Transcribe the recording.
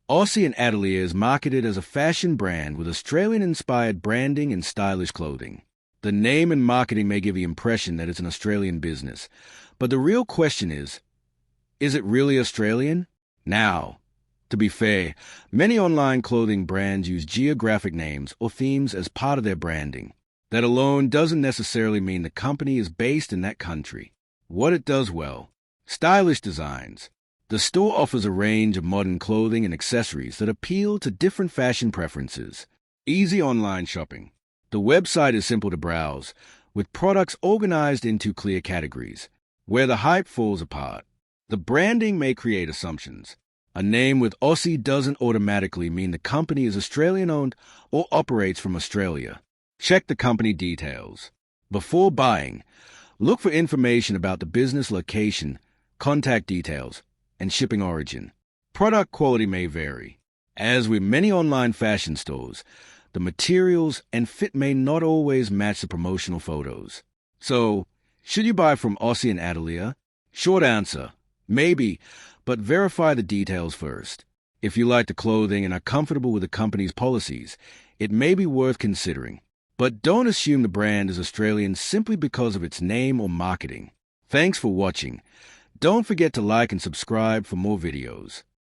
Aussie and Atelier is marketed as a fashion brand with Australian-inspired branding and stylish clothing. The name and marketing may give the impression that it's an Australian business, but the real question is it really Australian? Now, to be fair, many online clothing brands use geographic names or themes as part of their branding. That alone doesn't necessarily mean the company is based in that country. What it does well: stylish designs. The store offers a range of modern clothing and accessories that appeal to different fashion preferences. Easy online shopping. The website is simple to browse, with products organized into clear categories. Where the hype falls apart: the branding may create assumptions. A name with Aussie doesn't automatically mean the company is Australian-owned or operates from Australia. Check the company details. Before buying, look for information about the business location, contact details, and shipping origin. Product quality may vary. As with many online fashion stores, the materials and fit may not always match the promotional photos. So, should you buy from Aussie and Atelier? Short answer: maybe, but verify the details first. If you like the clothing and are comfortable with the company's policies, it may be worth considering. But don't assume the brand is Australian simply because of its name or marketing. Thanks for watching. Don't forget to like and subscribe for more videos.